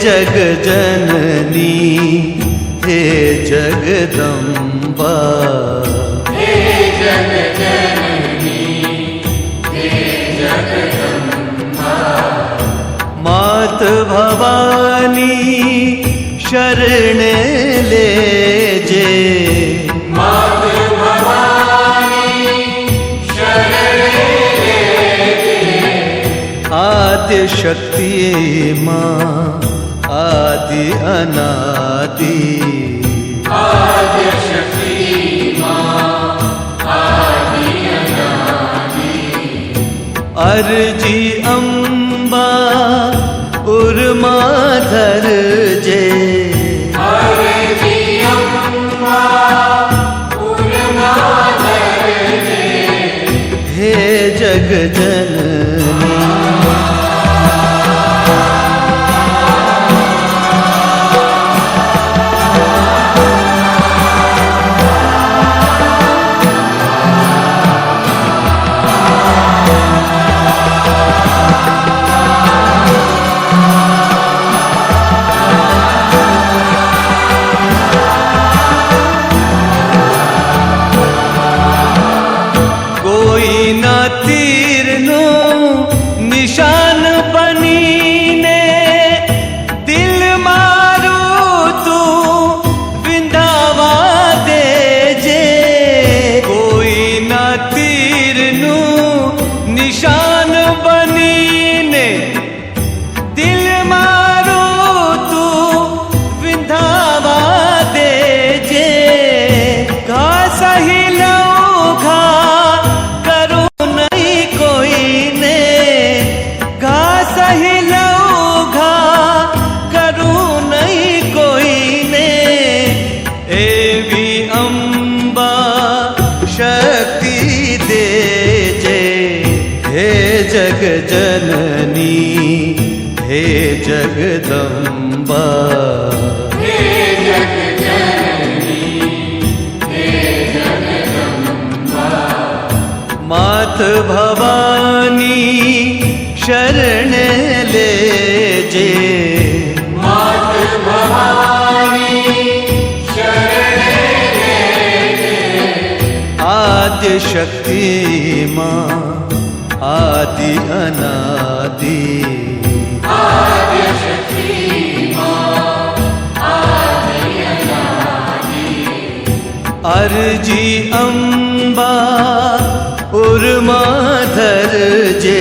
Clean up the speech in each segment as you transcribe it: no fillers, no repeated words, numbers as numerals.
जग जननी हे जगदम्बा, हे जग जननी हे जगदम्बा, मात भवानी शरण लेजे, मात भवानी शरण लेजे, आद्य शक्ति माँ आदि अनादि, आद्य शक्ति माँ आदि अनादि, अर्जी अम्बा उर्माधर जे, अर्जी अम्बा उर्माधर जे, हे जग जननी निशान बनी ने दिल मारू तू विंधावा दे जे, कोई ना तीर नू निशान बनी ने दिल मारू तू विंधावा दे जे, घास ही लऊ घा करू नहीं कोई ने, सही लऊघा करूं नहीं कोई ने, एवी अम्बा शक्ति दे जे, हे जग जननी हे जगदम्बा, हे जग जननी हे जगदम्बा, मात भवानी शरण लेजे, मात भवानी शरण लेजे, आद्य शक्ति माँ आदि अनादि, आद्य शक्ति माँ आदि अनादि, अर्जी अम्बा उर्माधर जे,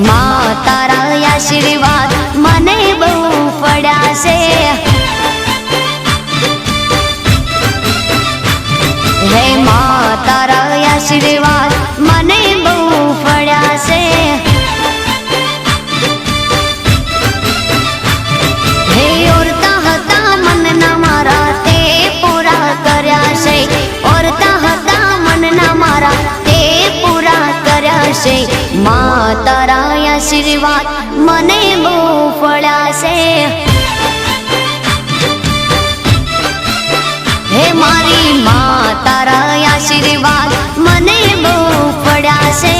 માં તારા આશીર્વાદ મને બહુ પડ્યા છે. હે માં તારા આશીર્વાદ મને બહુ પડ્યા છે. હે ઓરતા હતા મનના મારા તે પૂરા કર્યા છે. ઓરતા હતા મનના મારા તે પૂરા કર્યા છે. માં તારા આશીર્વાદ મને બહુ પડ્યા છે. હે મારી માં તારા આશીર્વાદ મને બહુ પડ્યા છે.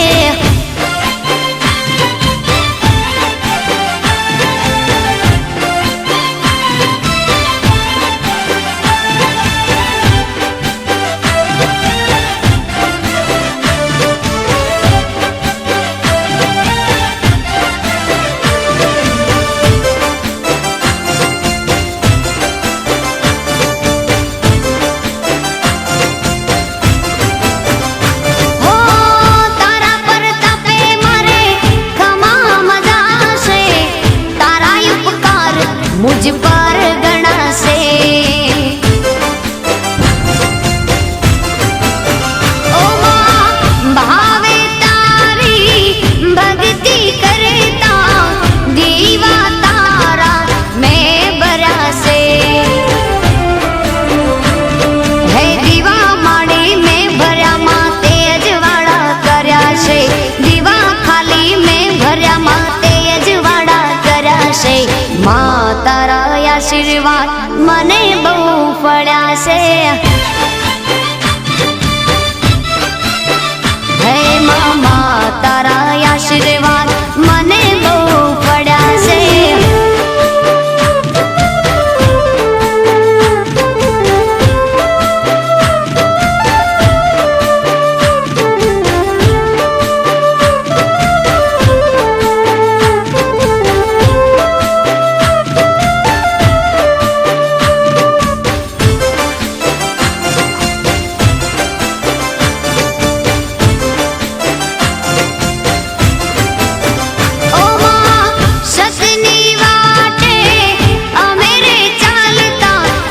मुझ पर गणा से ओ मां भावे तारी भक्ति करता दीवा तारा मैं बरा से. है दीवा माड़ी में भर्या માં તે અજવાળા કર્યા છે. દીવા ખાલી મેં ભર્યા માં તે અજવાળા કર્યા છે. માં તારા આશીર્વાદ મને બહુ પડ્યા છે. હે માં તારા આશીર્વાદ મને બહુ પડ્યા છે.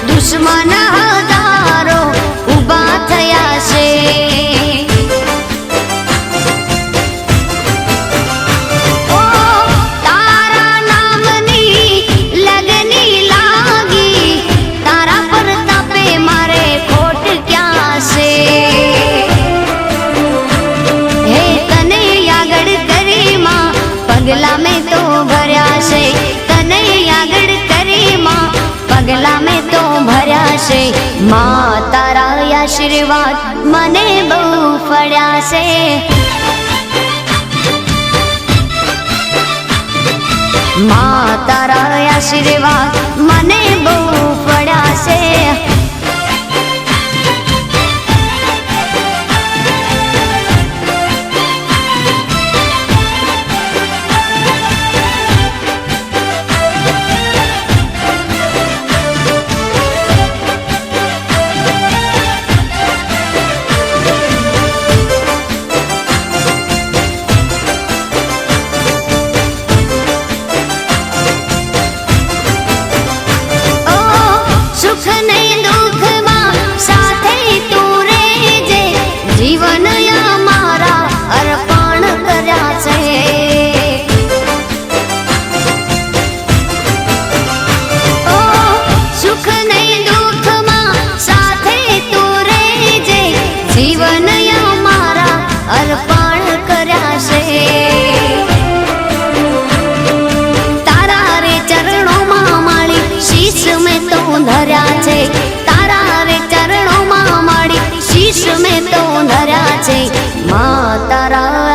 દુશ્મન હજારો ઊભા થયા છે. ઓ તારા નામની લગની લાગી તારા પ્રતાપે મારે ખોટ ક્યાં છે. હે તને આગળ કરી માં પગલા મેં તો ભર્યા છે. તને આગળ કરી માં પગલા મેં તો ભર્યા છે. માં તારા આશીર્વાદ મને બહુ પડ્યા છે. માં તારા આશીર્વાદ મને બહુ પડ્યા છે.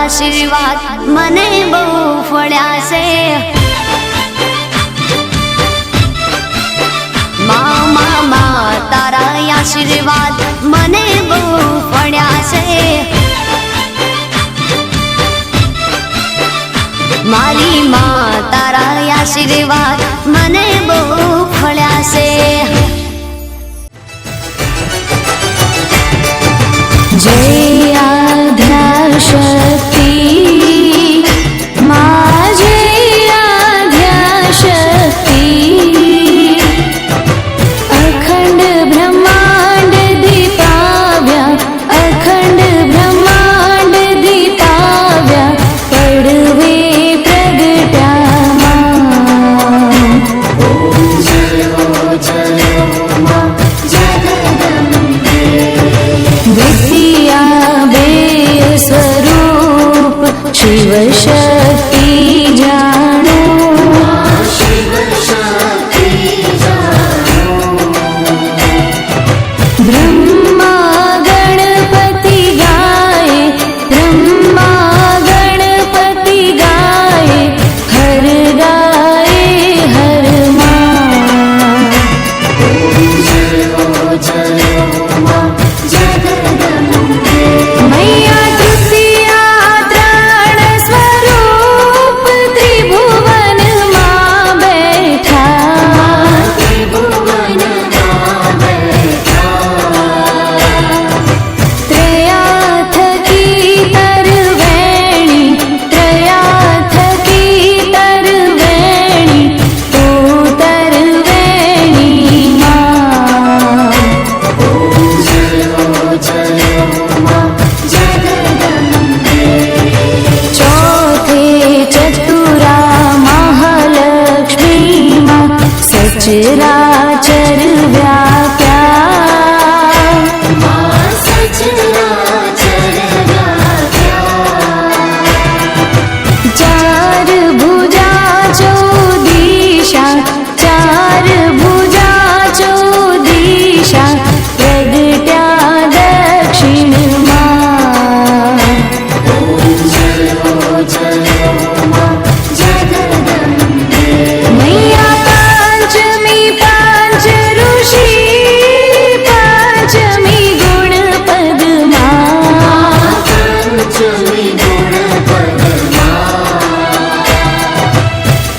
આશીર્વાદ મને બહુ ફળ્યા છે. મા તારા આશીર્વાદ મને બહુ ફળ્યા છે. મારી માં તારા આશીર્વાદ મને બહુ ફળ્યા છે. જય આદ્યાશક્તિ મા શિવ શક્તિ જાણો શિવ શક્તિ જાણો બ્રહ્મા ગણપતિ ગાય બ્રહ્મા ગણપતિ ગાય હર ગાય હર માં મૈયા તૃતીયા ત્રણ સ્વરૂપ ત્રિભુવનમાં બેઠા ત્રયા થકી તરવેણી ત્રયા થકી તરવેણી તું તરવેણી માં ચોથે ચતુરા મહાલક્ષ્મીમાં સચરાચર વ્યાપ્યા ચાર ભુજા ચૌદિશા ચાર ભુજા ચૌદિશા પ્રગટ્યા દક્ષિણમાં મૈયા પાંચમી પાંચ ઋષિ પાંચમી ગુણ પદમાં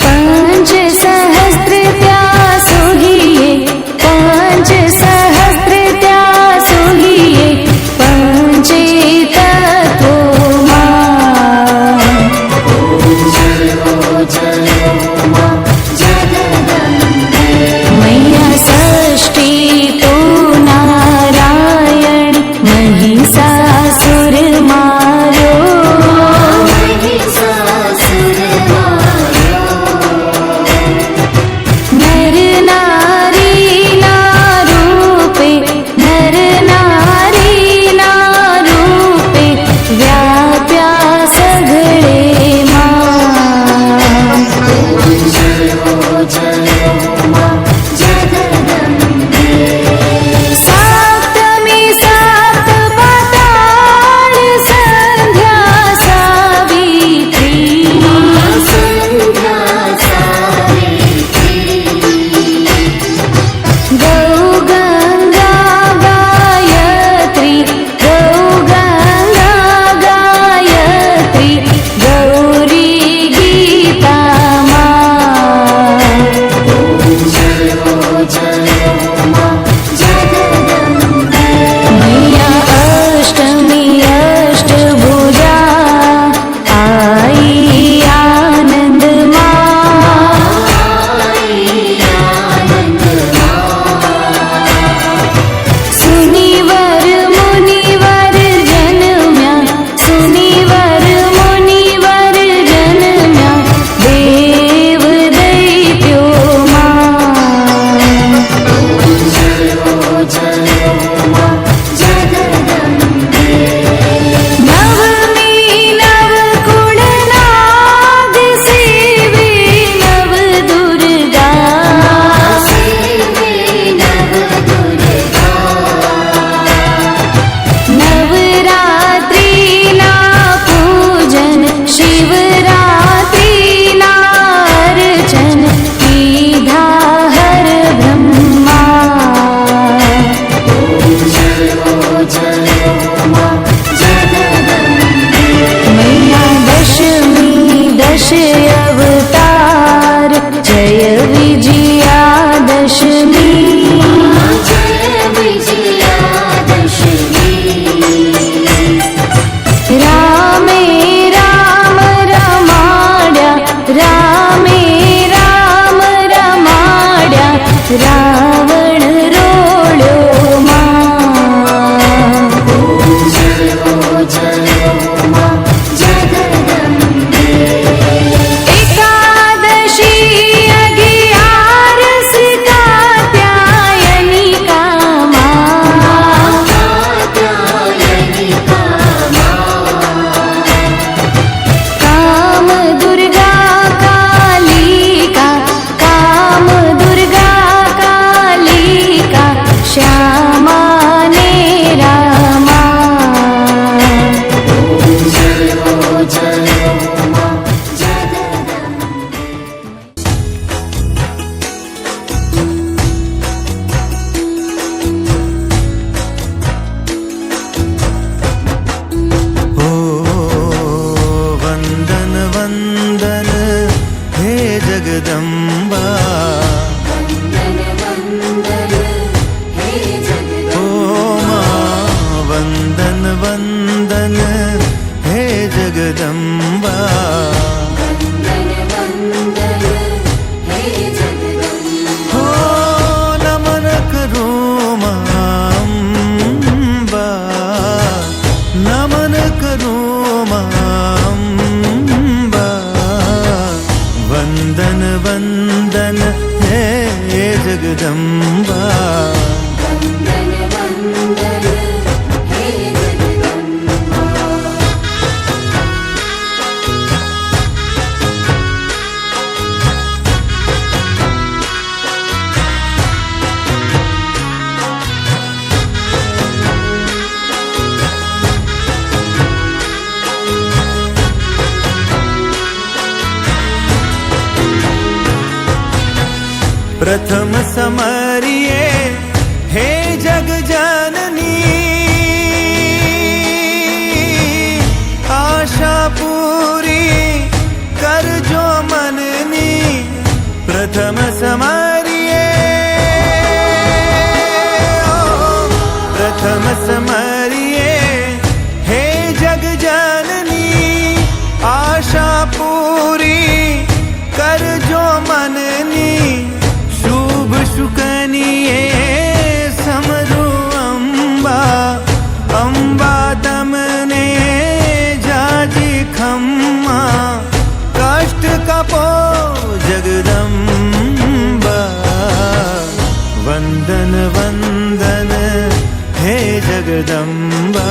પાંચ સહસ્ત્ર ત્યાં સોહીએ પાંચ સહસ્ત્ર ત્યાં સોહીએ પંચે તત્વોમાં મૈયા ષષ્ઠી તો નારાયણ મહિષાસુર માર્યો નર નારીના રૂપે નર નારીના રૂપે વ્યાપ્યા સઘળેમાં સાતમી સાત પાતાળ સંધ્યા સાવિત્રી ગૌ ગંગા ગાયત્રી ગૌ ગંગા ગાયત્રી ગૌરી ગીતામાં મૈયા અષ્ટમી અષ્ટભુજા આઈ આનંદમાં સુનિવર મુનિવર જન્મ્યા સુનિવર મુનિવર જન્મ્યા દેવ દૈત્યોમાં નવમી નવકુળ નાગ સેવે નવ દુર્ગા નવરાત્રિના પૂજન શિવરાત્રિના અર્ચન કીધા હર બ્રહ્મા મૈયા દશમી દશ અવતાર જય વિજયાદશમી રામે રામ રમાડ્યા રામે રામ રમાડ્યા રાવણ રોળ્યો માં हो नमन करूं मां अम्बा, नमन करूं मां अम्बा, वंदन वंदन हे जगदम्बा। प्रथम समरिए हे जग जननी, आशा पूरी कर जो मननी। प्रथम समरिए प्रथम समरिए हे जग जननी, आशा पूरी कर जो मननी। शुभ शुकनिए समरू अम्बा, अम्बा तमने जाजी खम्मा, कष्ट कपो जगदम्बा। वंदन वंदन हे जगदम्बा।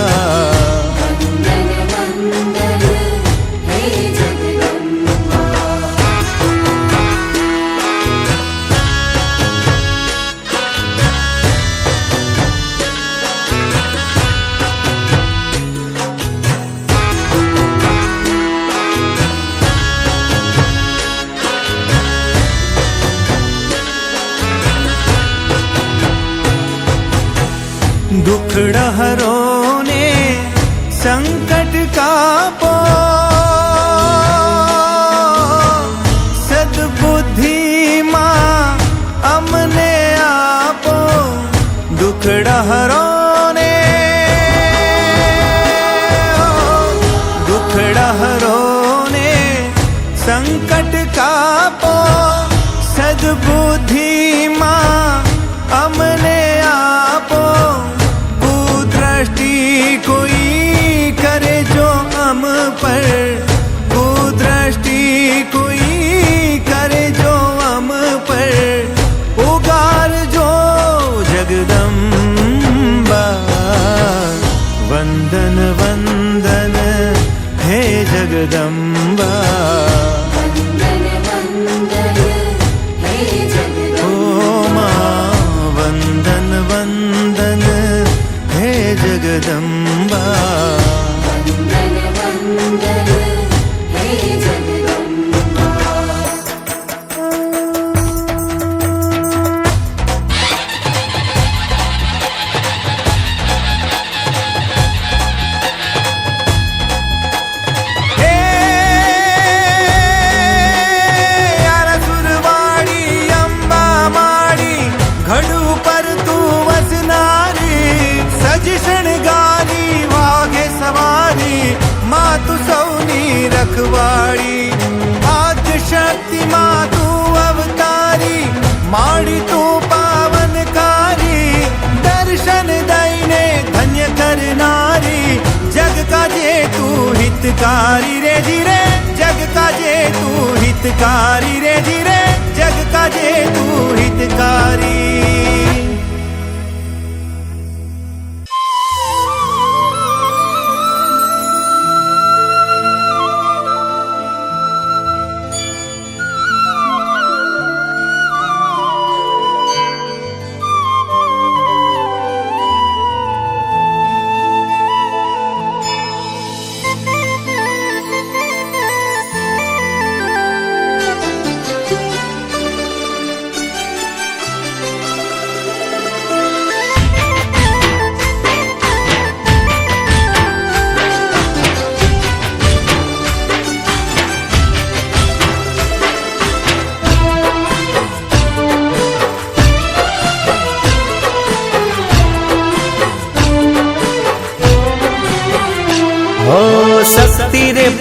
दुखड़ा हरो ने संकट कापो, सद्बुद्धि मां अमने आपो। दुखड़ा हरो ने दुखड़ा हरो ने संकट कापो, सद्बुद्धि मां अमने आपो। कोई करे जो हम पर, कुदृष्टि कोई करे जो हम पर, उगार जो जगदम्बा। वंदन वंदन हे जगदम्बा। ओ मां वंदन वंदन हे जगदम्बा। रखवाड़ी आद्य शक्ति मां तू अवतारी, माड़ी तू पावनकारी। दर्शन दईने धन्य करनारी, जग का जे तू हितकारी रे धीरे। जग का जे तू हितकारी रे धीरे, जग का जे तू हितकारी।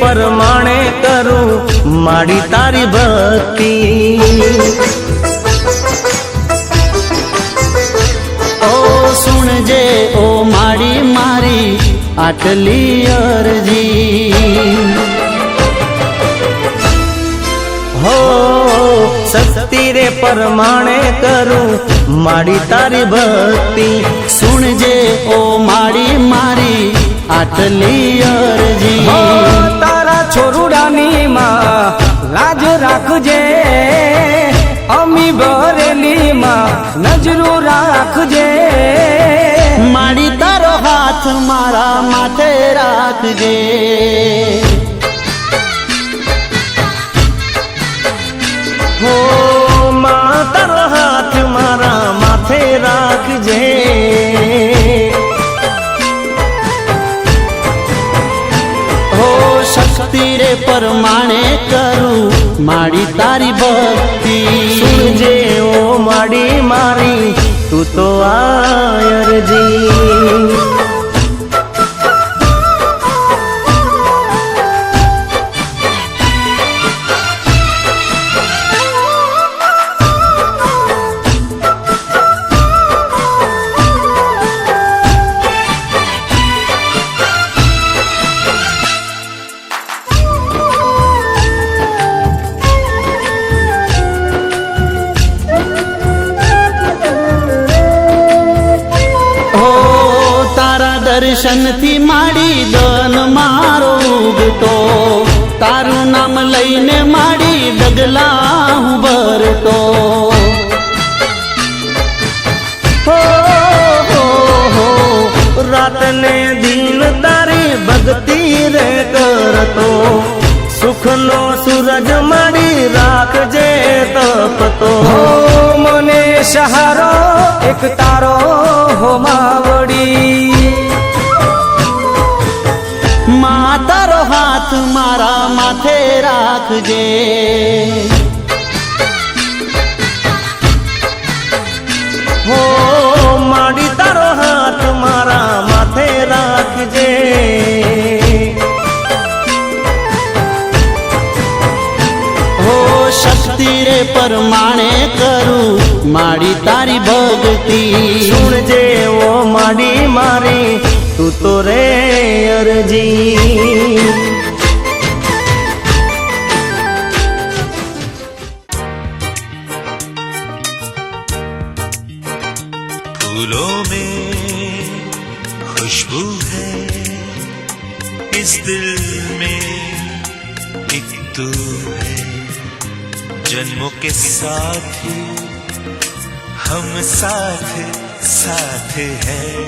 परमाणे करूं माड़ी तारी भक्ति। ओ सुनजे ओ माड़ी मारी आटली अरजी। हो शक्ति रे परमाणे करूं माड़ी तारी भक्ति। सुनजे ओ माड़ी मारी आटली अरजी। हो तारा छोरुडानी मां लाज राखजे, अमी बरेली मां नजरू राखजे। माड़ी तारो हाथ मारा माथे राखजे। हो मां तारो हाथ मारा माथे राखजे। हो शक्ति रे परमाणे करूं माड़ी तारी भक्ति। सुनजे ओ माड़ी मारी तू तो आयर जी। दर्शन थी माड़ी दन मारो उगतो। तारू नाम लईने माड़ी डगला हूँ भरतो। हो रात ने दिन तारी भक्ति रे करतो। सुख नो सूरज माड़ी राखजे तपतो। हो मने सहारो एक तारो हो मावड़ी। तारो हाथ मारा माथे राखजे। हो माड़ी तारो हाथ मारा माथे राखजे। हो शक्ति रे परमाणे करूं माड़ी तारी भक्ति। सुनजे वो माड़ी मारी तू तो रे अरजी। फूलों में खुशबू है, इस दिल में एक तू है। जन्मों के साथी हम साथ साथ हैं।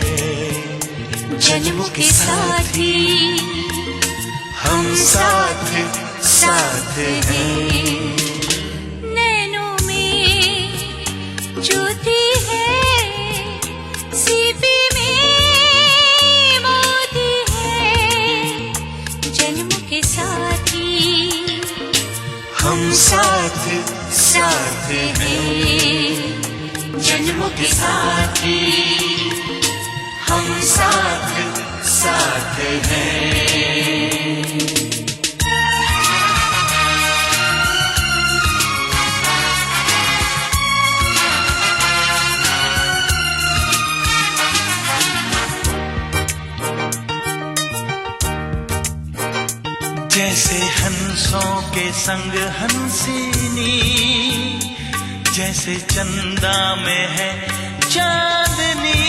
जन्मों के साथी हम साथ साथ हैं। नैनों में ज्योति है, सीपी में मोती है। जन्मों के साथी हम साथ साथ हैं। जन्मों के साथी हम साथ साथ हैं। जैसे हंसों के संग हंसिनी, जैसे चंदा में है चांदनी।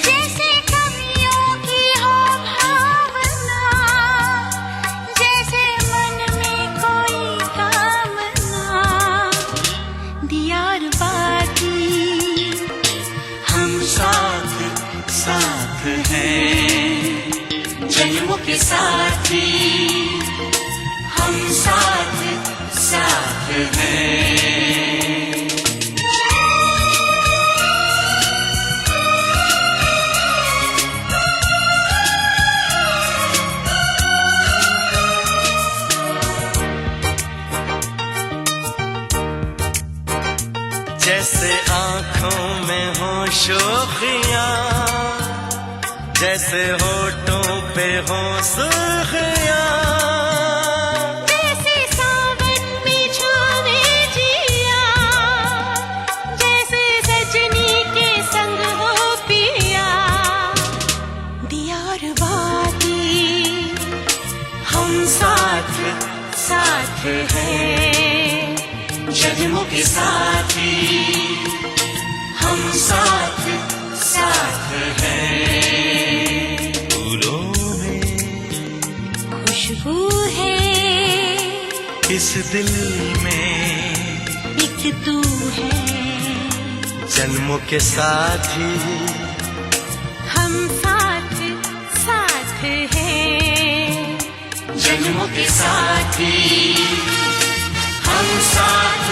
जैसे कवियों की हो भावना, जैसे मन में कोई कामना। दियार बाती हम साथ साथ हैं। जन्मों के साथी हम साथ साथ हैं। जैसे आँखों में हो शोखियाँ, जैसे होठों पे हो सुर्खियां, जैसे सावन में छावे जिया, जैसे सजनी के संग हो पिया। दिया और बाती हम साथ साथ हैं, जन्मों के साथी हम साथ साथ हैं। फूलों में खुशबू है, इस दिल में एक तू है, जन्मों के साथी हम साथ साथ हैं। जन्मों के साथी हम साथ